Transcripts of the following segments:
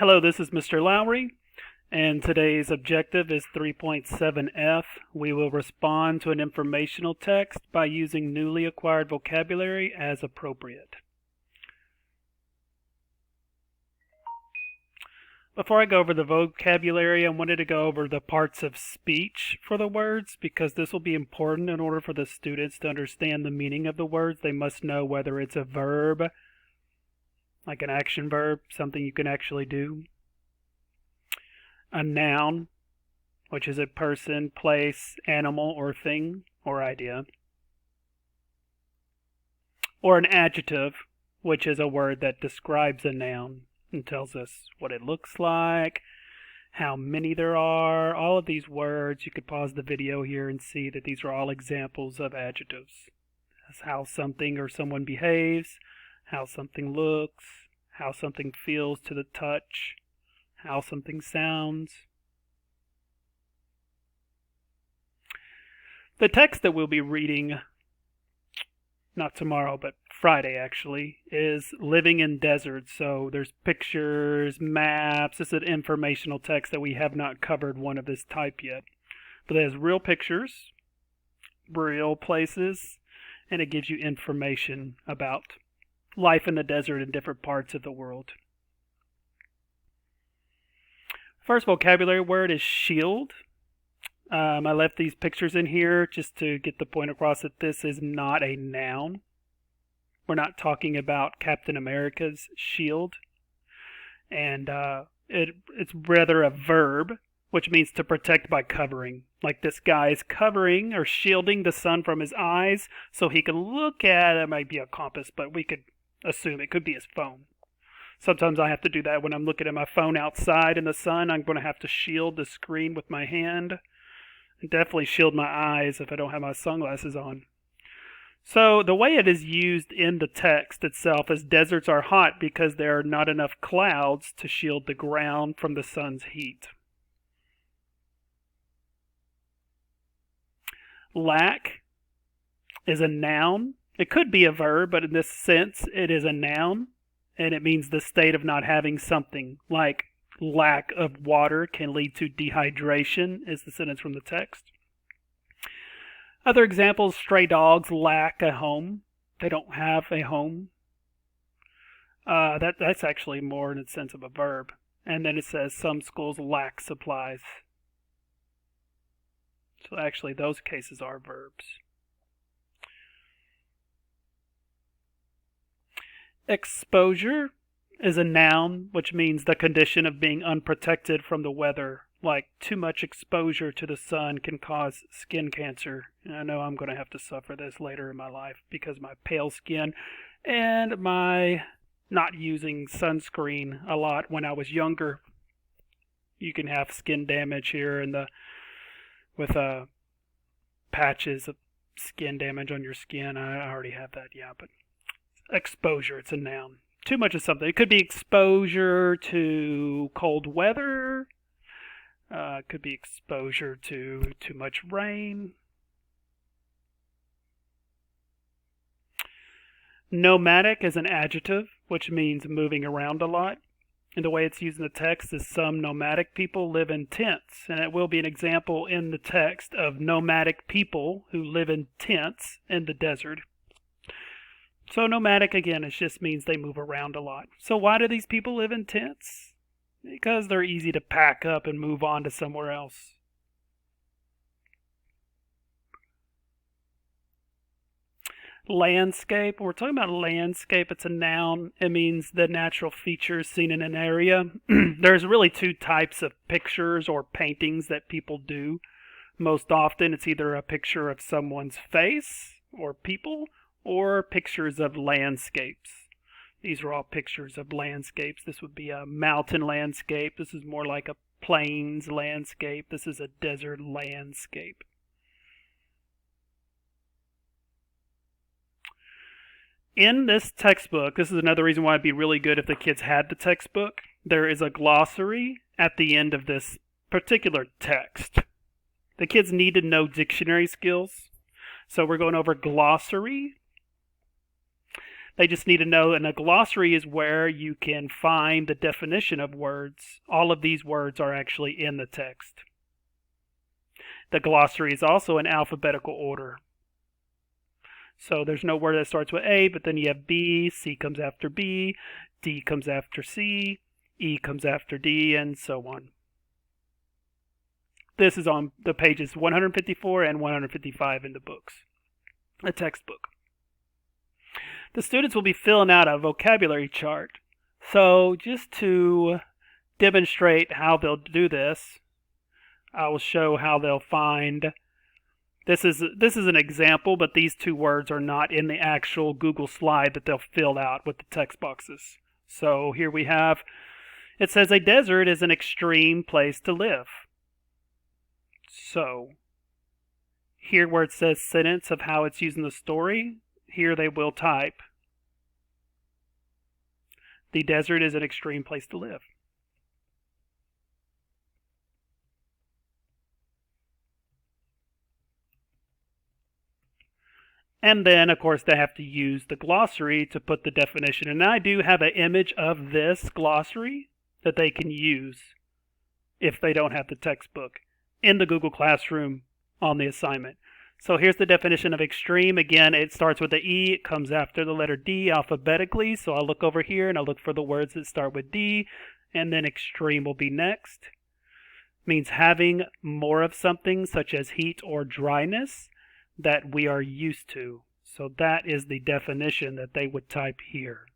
Hello, this is Mr. Lowry, and today's objective is 3.7F. We will respond to an informational text by using newly acquired vocabulary as appropriate. Before I go over the vocabulary, I wanted to go over the parts of speech for the words because this will be important in order for the students to understand the meaning of the words. They must know whether it's a verb, like an action verb, something you can actually do. A noun, which is a person, place, animal, or thing, or idea. Or an adjective, which is a word that describes a noun and tells us what it looks like, how many there are, all of these words. You could pause the video here and see that these are all examples of adjectives. That's how something or someone behaves, how something looks, how something feels to the touch, how something sounds. The text that we'll be reading, not tomorrow, but Friday actually, is living in deserts. So there's pictures, maps. This is an informational text that we have not covered one of this type yet. But it has real pictures, real places, and it gives you information about life in the desert in different parts of the world. First vocabulary word is shield. I left these pictures in here just to get the point across that this is not a noun. We're not talking about Captain America's shield. And it's rather a verb, which means to protect by covering. Like this guy is covering or shielding the sun from his eyes so he can look at it. It might be a compass, but we could assume it could be his phone. Sometimes I have to do that when I'm looking at my phone outside in the sun. I'm going to have to shield the screen with my hand. And definitely shield my eyes if I don't have my sunglasses on. So the way it is used in the text itself is deserts are hot because there are not enough clouds to shield the ground from the sun's heat. Lack is a noun. It could be a verb, but in this sense it is a noun. And it means the state of not having something, like lack of water can lead to dehydration, is the sentence from the text. Other examples, stray dogs lack a home. They don't have a home. That's actually more in the sense of a verb. And then it says some schools lack supplies. So actually those cases are verbs. Exposure is a noun, which means the condition of being unprotected from the weather. Like too much exposure to the sun can cause skin cancer. And I know I'm going to have to suffer this later in my life because of my pale skin and my not using sunscreen a lot when I was younger. You can have skin damage here with patches of skin damage on your skin. I already have that, yeah, but exposure, it's a noun. Too much of something. It could be exposure to cold weather. It could be exposure to too much rain. Nomadic is an adjective, which means moving around a lot. And the way it's used in the text is some nomadic people live in tents. And it will be an example in the text of nomadic people who live in tents in the desert. So nomadic, again, it just means they move around a lot. So why do these people live in tents? Because they're easy to pack up and move on to somewhere else. Landscape. When we're talking about landscape, it's a noun. It means the natural features seen in an area. There's really two types of pictures or paintings that people do. Most often, it's either a picture of someone's face or people, or pictures of landscapes. These are all pictures of landscapes. This would be a mountain landscape. This is more like a plains landscape. This is a desert landscape. In this textbook, this is another reason why it'd be really good if the kids had the textbook. There is a glossary at the end of this particular text. The kids need to know dictionary skills. So we're going over glossary. They just need to know, and a glossary is where you can find the definition of words. All of these words are actually in the text. The glossary is also in alphabetical order. So there's no word that starts with A, but then you have B, C comes after B, D comes after C, E comes after D, and so on. This is on the pages 154 and 155 in the books, a textbook. The students will be filling out a vocabulary chart. So just to demonstrate how they'll do this, I will show how they'll find. This is an example, but these two words are not in the actual Google slide that they'll fill out with the text boxes. So here we have, it says a desert is an extreme place to live. So here where it says sentence of how it's used in the story, here they will type, the desert is an extreme place to live. And then, of course, they have to use the glossary to put the definition. And I do have an image of this glossary that they can use if they don't have the textbook in the Google Classroom on the assignment. So here's the definition of extreme. Again, it starts with the E. It comes after the letter D alphabetically. So I'll look over here and I'll look for the words that start with D. And then extreme will be next. It means having more of something such as heat or dryness that we are used to. So that is the definition that they would type here.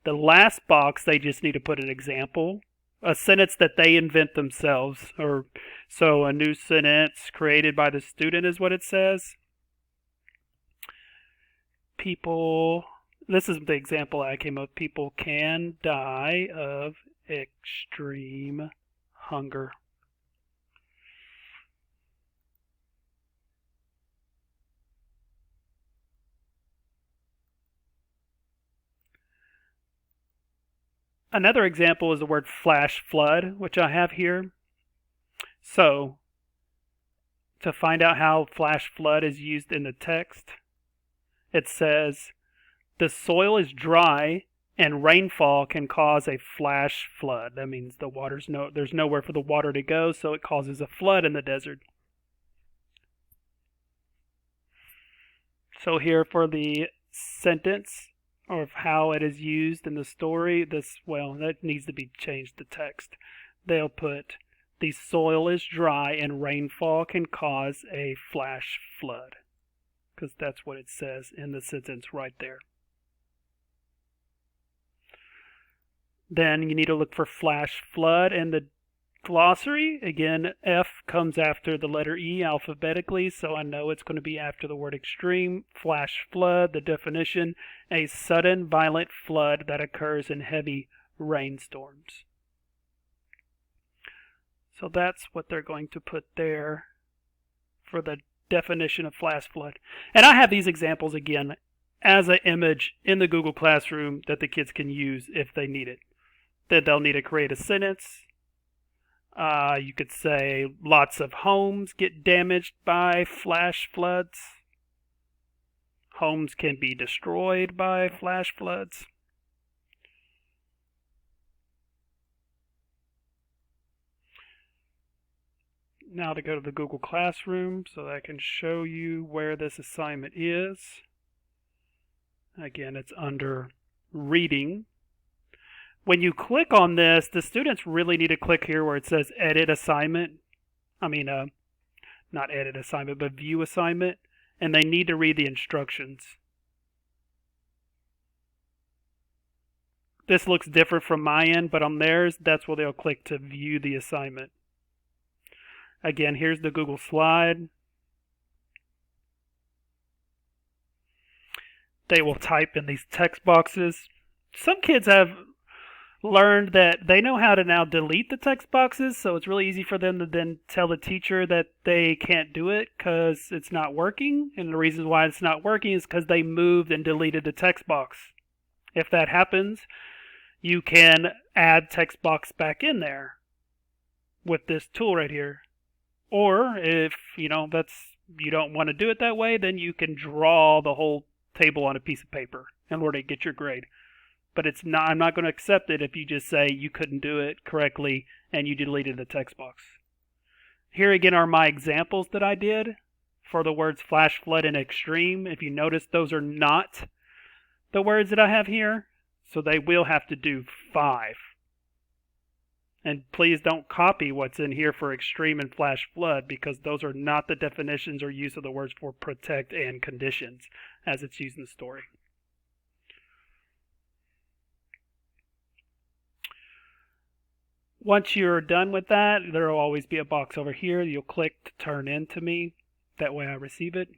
The last box, they just need to put an example, a sentence that they invent themselves. Or so a new sentence created by the student is what it says. People, this is the example I came up with. People can die of extreme hunger. Another example is the word flash flood, which I have here. So, to find out how flash flood is used in the text, it says, the soil is dry and rainfall can cause a flash flood. That means there's nowhere for the water to go, so it causes a flood in the desert. So here for the sentence, or of how it is used in the story, that needs to be changed to text. They'll put, the soil is dry and rainfall can cause a flash flood. Because that's what it says in the sentence right there. Then you need to look for flash flood in the glossary. Again, F comes after the letter E alphabetically, so I know it's going to be after the word extreme. Flash flood, the definition, a sudden violent flood that occurs in heavy rainstorms. So that's what they're going to put there for the definition of flash flood. And I have these examples again as an image in the Google Classroom that the kids can use if they need it. Then they'll need to create a sentence. You could say lots of homes get damaged by flash floods. Homes can be destroyed by flash floods. Now to go to the Google Classroom so that I can show you where this assignment is. Again, it's under Reading. When you click on this, the students really need to click here where it says Edit Assignment. Not Edit Assignment, but View Assignment. And they need to read the instructions. This looks different from my end, but on theirs, that's where they'll click to view the assignment. Again, here's the Google slide. They will type in these text boxes. Some kids have learned that they know how to now delete the text boxes, so it's really easy for them to then tell the teacher that they can't do it because it's not working. And the reason why it's not working is because they moved and deleted the text box. If that happens, you can add text box back in there with this tool right here. Or if you don't want to do it that way, then you can draw the whole table on a piece of paper in order to get your grade. But I'm not going to accept it if you just say you couldn't do it correctly and you deleted the text box. Here again are my examples that I did for the words flash, flood, and extreme. If you notice, those are not the words that I have here, so they will have to do 5. And please don't copy what's in here for extreme and flash flood, because those are not the definitions or use of the words for protect and conditions as it's used in the story. Once you're done with that, there will always be a box over here. You'll click to turn in to me. That way I receive it.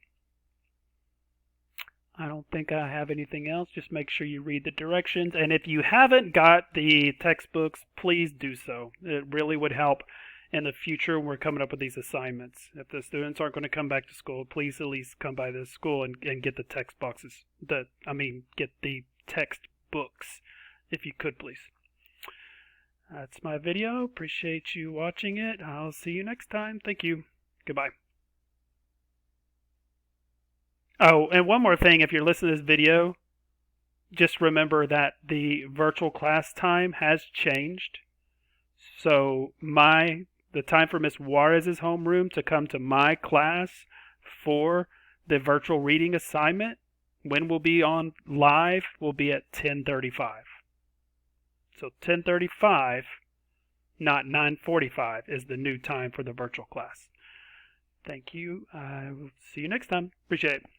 I don't think I have anything else. Just make sure you read the directions. And if you haven't got the textbooks, please do so. It really would help in the future when we're coming up with these assignments. If the students aren't going to come back to school, please at least come by the school and get the text boxes. Get the textbooks, if you could, please. That's my video. Appreciate you watching it. I'll see you next time. Thank you. Goodbye. Oh, and one more thing, if you're listening to this video, just remember that the virtual class time has changed. So the time for Miss Juarez's homeroom to come to my class for the virtual reading assignment, when we'll be on live, will be at 10:35. So 10:35, not 9:45, is the new time for the virtual class. Thank you. I will see you next time. Appreciate it.